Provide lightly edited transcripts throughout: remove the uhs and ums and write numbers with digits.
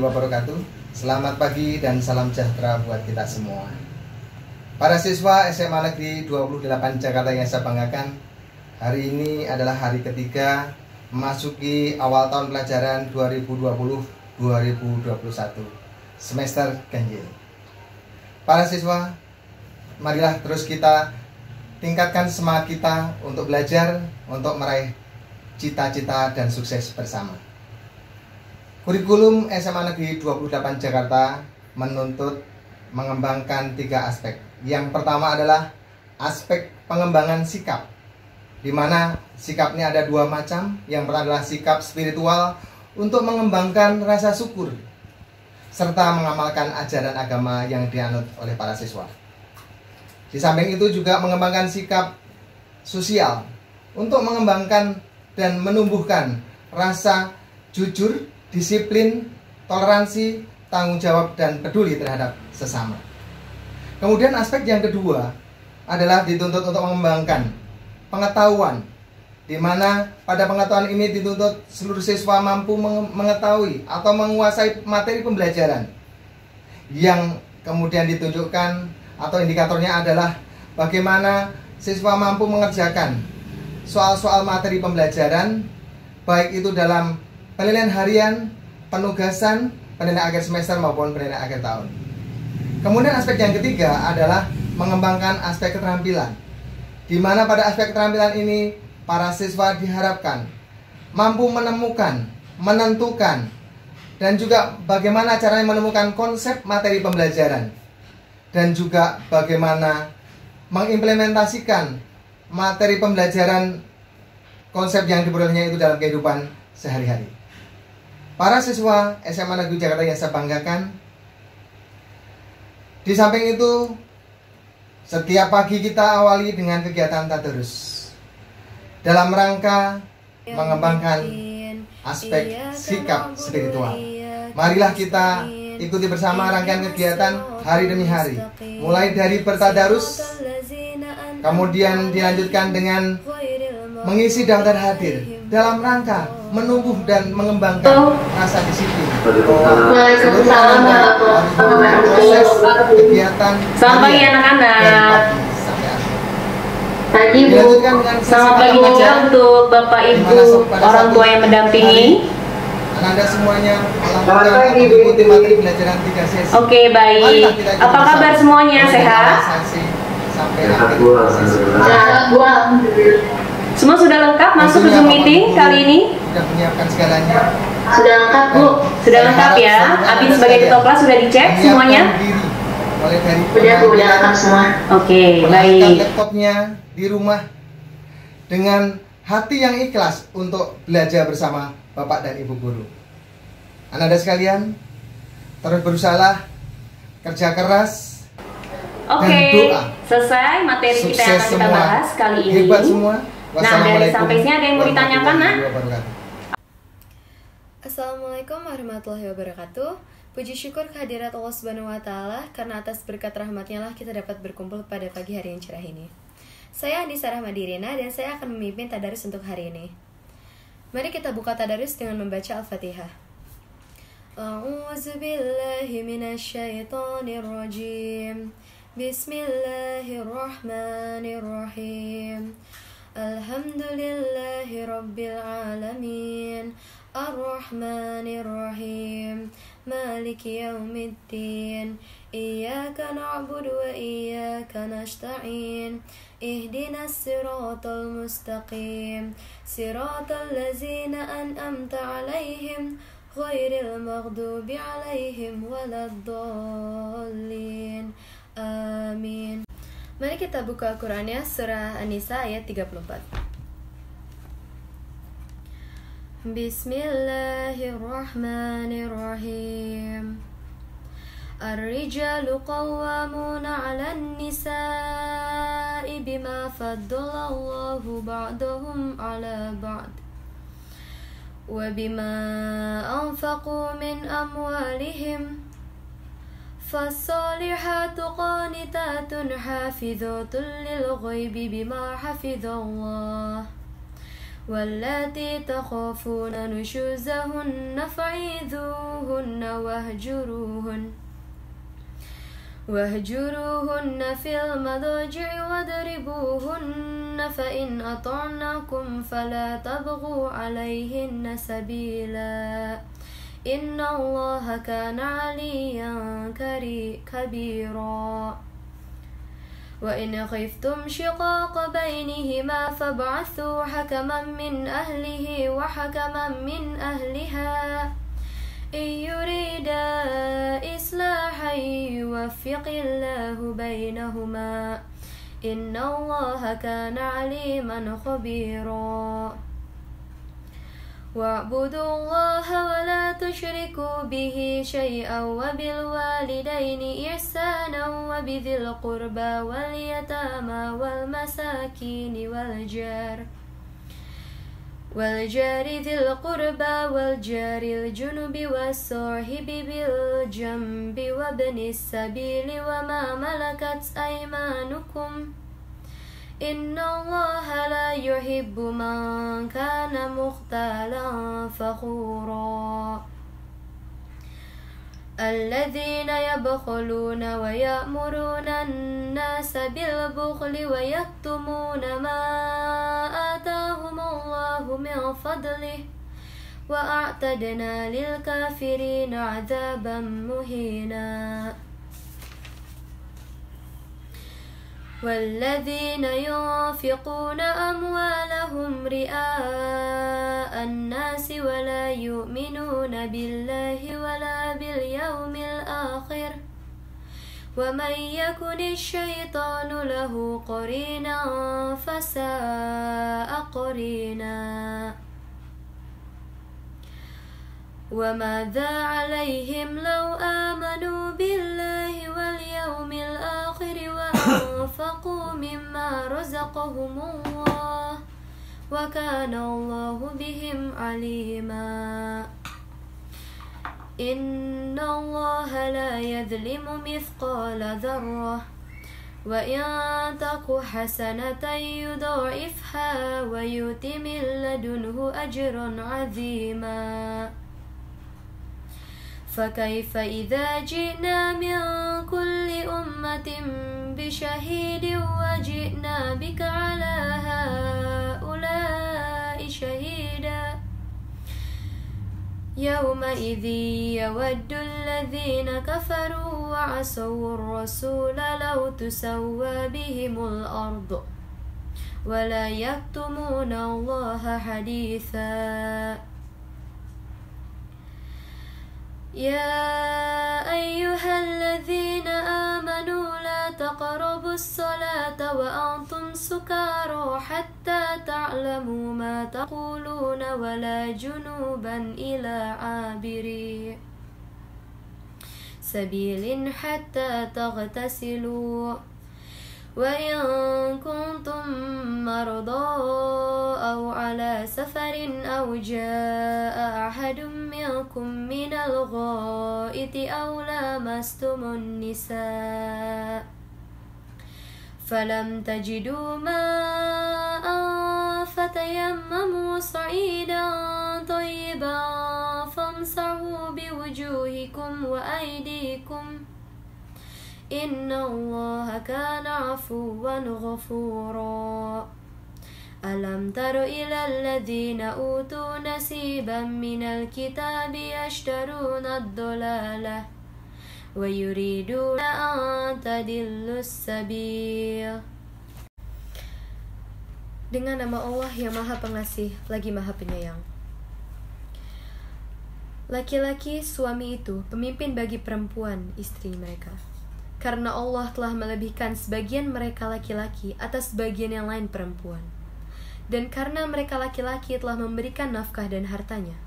wabarakatuh. Selamat pagi dan salam sejahtera buat kita semua. Para siswa SMA Negeri 28 Jakarta yang saya banggakan, hari ini adalah hari ketiga memasuki awal tahun pelajaran 2020-2021 semester ganjil. Para siswa, marilah terus kita tingkatkan semangat kita untuk belajar, untuk meraih cita-cita dan sukses bersama. Kurikulum SMA Negeri 28 Jakarta menuntut mengembangkan 3 aspek. Yang pertama adalah aspek pengembangan sikap, di mana sikapnya ada 2 macam. Yang pertama adalah sikap spiritual untuk mengembangkan rasa syukur serta mengamalkan ajaran agama yang dianut oleh para siswa. Di samping itu juga mengembangkan sikap sosial untuk mengembangkan dan menumbuhkan rasa jujur, disiplin, toleransi, tanggung jawab, dan peduli terhadap sesama. Kemudian aspek yang kedua adalah dituntut untuk mengembangkan pengetahuan, di mana pada pengetahuan ini dituntut seluruh siswa mampu mengetahui atau menguasai materi pembelajaran. Yang kemudian ditunjukkan atau indikatornya adalah bagaimana siswa mampu mengerjakan soal-soal materi pembelajaran, baik itu dalam penilaian harian, penugasan, penilaian akhir semester maupun penilaian akhir tahun. Kemudian aspek yang ketiga adalah mengembangkan aspek keterampilan, di mana pada aspek keterampilan ini para siswa diharapkan mampu menemukan, menentukan, dan juga bagaimana caranya menemukan konsep materi pembelajaran, dan juga bagaimana mengimplementasikan materi pembelajaran konsep yang diperolehnya itu dalam kehidupan sehari-hari. Para siswa SMA Negeri Jakarta yang saya banggakan, di samping itu setiap pagi kita awali dengan kegiatan tadarus dalam rangka mengembangkan aspek sikap spiritual. Marilah kita ikuti bersama rangkaian kegiatan hari demi hari, mulai dari bertadarus, kemudian dilanjutkan dengan mengisi daftar hadir dalam rangka menumbuh dan mengembangkan rasa disiplin. Waalaikumsalam Proses kegiatan. Selamat pagi anak-anak. Pagi Bu. Selamat pagi juga untuk Bapak Ibu orang tua yang mendampingi. Anda semuanya mengikuti materi pelajaran 3 sesi. Oke, baik. Apa kabar semuanya? Sehat? Sampai akhir sesi. Sehat Bu. Semua sudah lengkap masuk ke Zoom meeting kali ini? Sudah menyiapkan segalanya. Sudah lengkap Bu. Sudah lengkap ya. Abi sebagai ketua kelas sudah dicek semuanya? Udah Bu, udah lengkap semua. Oke, baik. Laptopnya di rumah dengan hati yang ikhlas untuk belajar bersama Bapak dan Ibu guru. Anak-anak sekalian, terus berusaha, kerja keras, oke, selesai materi kita yang akan kita bahas kali ini. Hebat semua. Nah, dari sampai sini ada yang mau ditanyakan, Nak? Assalamualaikum warahmatullahi wabarakatuh. Puji syukur kehadirat Allah Subhanahu wa Ta'ala, karena atas berkat rahmatnya lah kita dapat berkumpul pada pagi hari yang cerah ini. Saya Andisa Rahmadirina dan saya akan memimpin tadarus untuk hari ini. Mari kita buka tadarus dengan membaca Al-Fatihah. A'udzu billahi minasyaitonir rajim. Bismillahirrahmanirrahim. Alhamdulillahi rabbil alamin. Ar-Rahmanir-Rahim. Maliki yaumiddin. Iyyaka na'budu wa iyyaka nasta'in. Ihdinas siratal mustaqim. Siratal ladzina an'amta 'alaihim ghairil maghdubi 'alaihim waladdallin. Amin. Mari kita buka Al-Qur'annya, surah An-Nisa ayat 34. Bismillahirrahmanirrahim. Ar-rijalu qawwamuna 'alan nisa'i bima faddalallahu ba'dahum 'ala ba'd wa bima anfaqu min amwalihim. Fassalihatu qanitatun hafizatun lil ghaibi bima hafizallah. واللاتي تخافون نشوزهن فعيذوهن واهجروهن في المضاجع واضربوهن فإن أطعنكم فلا تبغوا عليهن سبيلا إن الله كان عليا كبيرا وإن خفتم شقاق بينهما فابعثوا حكما من أهله وحكما من أهلها إن يريدا إصلاحا يوفق الله بينهما إن الله كان عليما خبيرا واعبدوا الله ولا تشركوا به شيئا وبالوالدين إحسانا وبذي القربى واليتامى والمساكين والجار ذي القربى والجار الجنب والصاحب بالجنب وابن السبيل وما ملكت أيمانكم إن الله لا يحب من كان مختالا فخورا الذين يبخلون ويأمرون الناس بالبخل ويكتمون ما آتاهم الله من فضله وأعتدنا للكافرين عذابا مهينا والذين ينفقون أموالهم رئاء الناس ولا يؤمنون بالله ولا باليوم الآخر ومن يكن الشيطان له قرينا فساء قرينا وماذا عليهم لو آمنوا بالله واليوم الآخر وأنفقوا مما رزقهم الله وكان الله بهم عليما إن الله لا يظلم مثقال ذرة وإن تك حسنة يضاعفها ويؤت من لدنه أجرا عظيما فكيف إذا جئنا من كل أمة بشهيد وجئنا بك على هؤلاء شهيدا يومئذ يود الذين كفروا وعصوا الرسول لو تسوى بهم الأرض ولا يكتمون الله حديثا يا أيها الذين آمنوا لا تقربوا الصلاة وأنتم سكارى حتى تعلموا ما تقولون ولا جنوبا إلى عابري سبيل حتى تغتسلوا وإن كنتم مرضى أو على سفر أو جاء أحد منكم من الغائط أو لامستم النساء فلم تجدوا ماء فتيمموا صعيدا طيبا فامسحوا بوجوهكم وأيديكم إن الله كان عفوا غفورا ألم تر إلى الذين أوتوا نصيبا من الكتاب يشترون الضلالة ويريدون أن تضلوا السبيل. Dengan nama Allah yang Maha Pengasih lagi Maha Penyayang. Laki-laki suami itu pemimpin bagi perempuan istri mereka. Karena Allah telah melebihkan sebagian mereka laki-laki atas sebagian yang lain perempuan. Dan karena mereka laki-laki telah memberikan nafkah dan hartanya,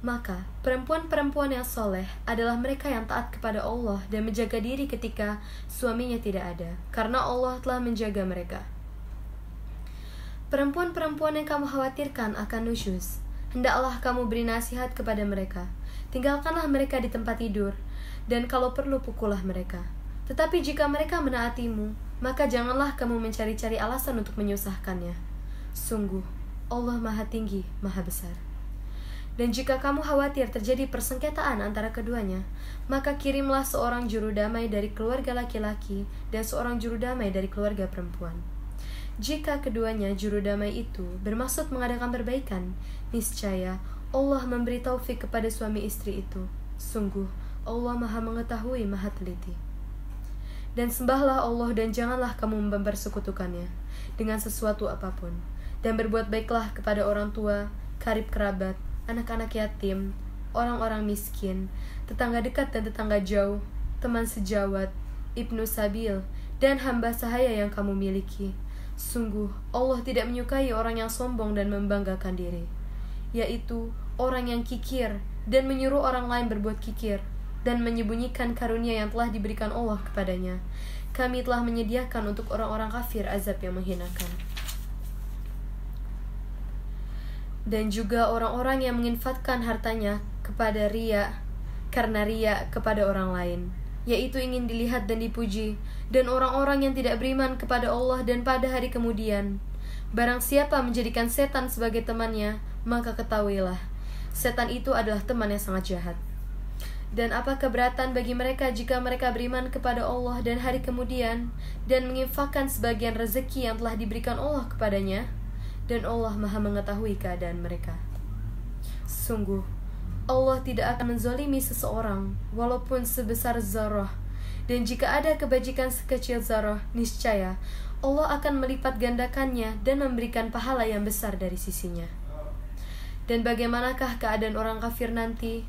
maka perempuan-perempuan yang soleh adalah mereka yang taat kepada Allah dan menjaga diri ketika suaminya tidak ada, karena Allah telah menjaga mereka. Perempuan-perempuan yang kamu khawatirkan akan nusyuz, hendaklah kamu beri nasihat kepada mereka. Tinggalkanlah mereka di tempat tidur, dan kalau perlu pukullah mereka. Tetapi jika mereka menaatimu, maka janganlah kamu mencari-cari alasan untuk menyusahkannya. Sungguh, Allah Maha Tinggi, Maha Besar. Dan jika kamu khawatir terjadi persengketaan antara keduanya, maka kirimlah seorang juru damai dari keluarga laki-laki dan seorang juru damai dari keluarga perempuan. Jika keduanya juru damai itu bermaksud mengadakan perbaikan, niscaya Allah memberi taufik kepada suami istri itu. Sungguh, Allah Maha mengetahui, Maha teliti. Dan sembahlah Allah dan janganlah kamu mempersekutukannya dengan sesuatu apapun. Dan berbuat baiklah kepada orang tua, karib kerabat, anak-anak yatim, orang-orang miskin, tetangga dekat dan tetangga jauh, teman sejawat, ibnu sabil, dan hamba sahaya yang kamu miliki. Sungguh, Allah tidak menyukai orang yang sombong dan membanggakan diri, yaitu orang yang kikir dan menyuruh orang lain berbuat kikir, dan menyembunyikan karunia yang telah diberikan Allah kepadanya. Kami telah menyediakan untuk orang-orang kafir azab yang menghinakan. Dan juga orang-orang yang menginfakkan hartanya kepada riya, karena riya kepada orang lain, yaitu ingin dilihat dan dipuji, dan orang-orang yang tidak beriman kepada Allah dan pada hari kemudian. Barang siapa menjadikan setan sebagai temannya, maka ketahuilah, setan itu adalah teman yang sangat jahat. Dan apa keberatan bagi mereka jika mereka beriman kepada Allah dan hari kemudian, dan menginfakkan sebagian rezeki yang telah diberikan Allah kepadanya, dan Allah Maha mengetahui keadaan mereka. Sungguh, Allah tidak akan menzalimi seseorang walaupun sebesar zarah, dan jika ada kebajikan sekecil zarah, niscaya Allah akan melipat gandakannya dan memberikan pahala yang besar dari sisinya. Dan bagaimanakah keadaan orang kafir nanti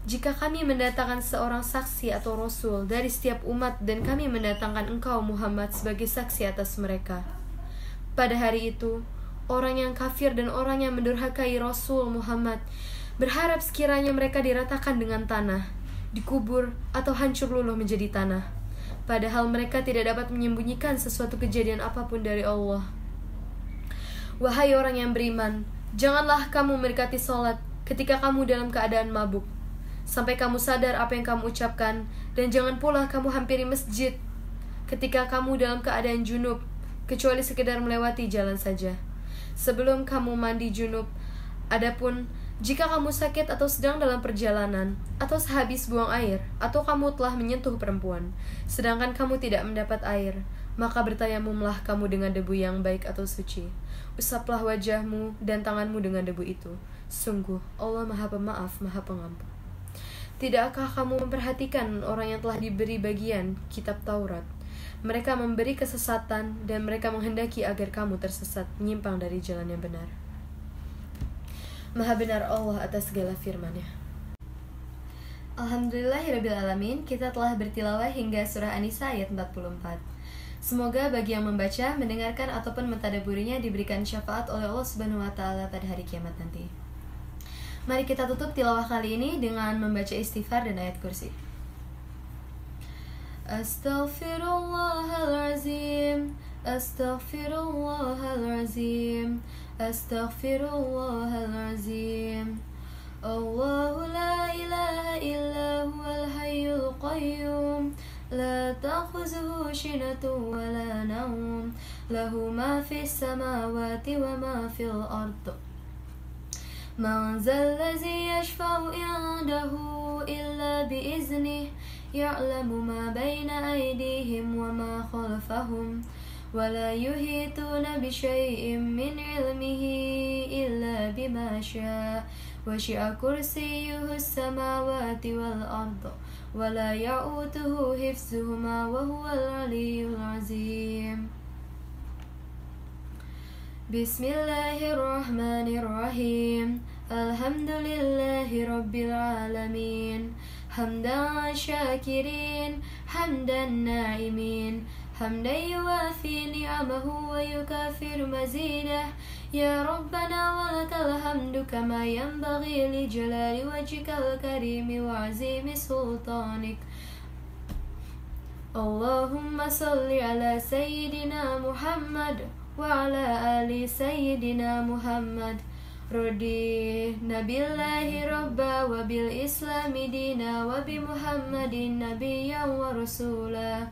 jika kami mendatangkan seorang saksi atau rasul dari setiap umat, dan kami mendatangkan engkau Muhammad sebagai saksi atas mereka? Pada hari itu, orang yang kafir dan orang yang mendurhakai Rasul Muhammad berharap sekiranya mereka diratakan dengan tanah, dikubur atau hancur luluh menjadi tanah, padahal mereka tidak dapat menyembunyikan sesuatu kejadian apapun dari Allah. Wahai orang yang beriman, janganlah kamu mendekati sholat ketika kamu dalam keadaan mabuk, sampai kamu sadar apa yang kamu ucapkan, dan jangan pula kamu hampiri masjid ketika kamu dalam keadaan junub, kecuali sekedar melewati jalan saja, sebelum kamu mandi junub. Adapun jika kamu sakit atau sedang dalam perjalanan, atau sehabis buang air, atau kamu telah menyentuh perempuan, sedangkan kamu tidak mendapat air, maka bertayamumlah kamu dengan debu yang baik atau suci. Usaplah wajahmu dan tanganmu dengan debu itu. Sungguh, Allah Maha Pemaaf, Maha Pengampun. Tidakkah kamu memperhatikan orang yang telah diberi bagian kitab Taurat? Mereka memberi kesesatan dan mereka menghendaki agar kamu tersesat, menyimpang dari jalan yang benar. Maha benar Allah atas segala firman-Nya. Alhamdulillahirrabbilalamin, kita telah bertilawah hingga surah An-Nisa ayat 44. Semoga bagi yang membaca, mendengarkan ataupun mentadaburinya diberikan syafaat oleh Allah Subhanahu wa taala pada hari kiamat nanti. Mari kita tutup tilawah kali ini dengan membaca istighfar dan ayat kursi. Astaghfirullahalazim, astaghfirullahalazim, astaghfirullahalazim. Allahu la ilaha illa huwal hayyul qayyum, la ta'khuzuhu sinatun wa la nawm, lahu ma fis samawati wa ma fil ardh. Man zallazi yashfa'u indahu illa biiznih, ya'lamu ma baina aydihim wa ma khalfahum, wa la yuhituna bi syai'in min 'ilmihi illa bima syaa', wa syi'a kursiyyuhu as-samawati wal ardh, wa la ya'uduhu hifdzuhuma wa huwal 'aliyyul 'azim. Bismillahirrahmanirrahim. Alhamdulillahi rabbil alamin. Hamdan syakirin, hamdan na'imin, hamdan yuwafi ni'amahu wa yukafir mazidah. Ya Rabbana walakal hamdu kama yanbaghi li jalali wajhikal karimi wa azimi sultanik. Allahumma salli ala sayyidina Muhammad wa ala ali sayyidina Muhammad. Radina billahi rabba wa bil islami dina wa bi Muhammadin nabiyyan wa rasula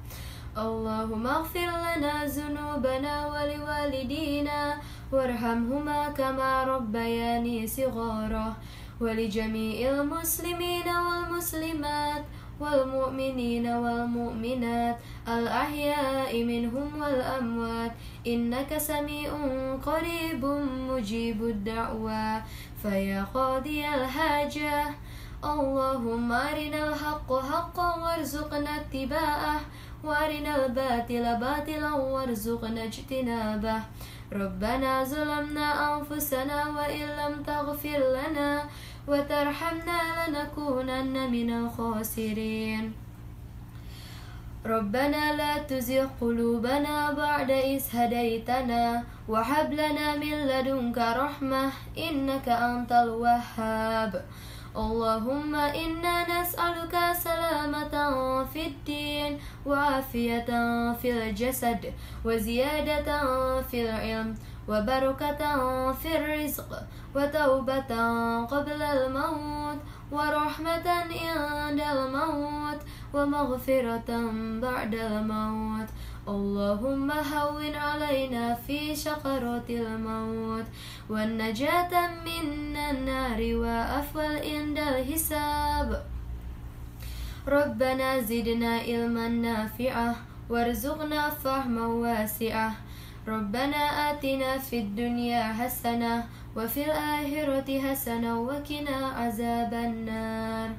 اللهم اغفر لنا ذنوبنا ولوالدينا وارحمهما كما ربياني صغارا ولجميع المسلمين والمسلمات والمؤمنين والمؤمنات الأحياء منهم والأموات إنك سميع قريب مجيب الدعوة فيا قاضي الحاجة اللهم أرنا الحق حقا وارزقنا اتباعه وأرنا الباطل باطلا وارزقنا اجتنابه ربنا ظلمنا أنفسنا وإن لم تغفر لنا وترحمنا لنكونن من الخاسرين ربنا لا تزغ قلوبنا بعد إذ هديتنا وهب لنا من لدنك رحمة إنك أنت الوهاب اللهم إنا نسألك سلامة في الدين وعافية في الجسد وزيادة في العلم وبركة في الرزق وتوبة قبل الموت ورحمة عند الموت ومغفرة بعد الموت اللهم هون علينا في شقرات الموت والنجاة من النار وأفضل عند الحساب ربنا زدنا علما نافعا وارزقنا فهما واسعا ربنا آتنا في الدنيا حسنة وفي الآخرة حسنة وقنا عذاب النار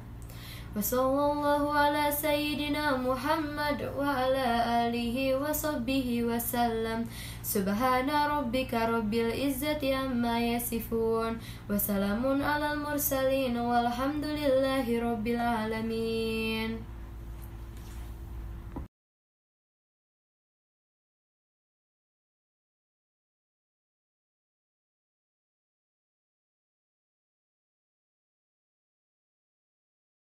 وصلى الله على سيدنا محمد وعلى آله وصحبه وسلم سبحان ربك رب العزة عما يصفون وسلام على المرسلين والحمد لله رب العالمين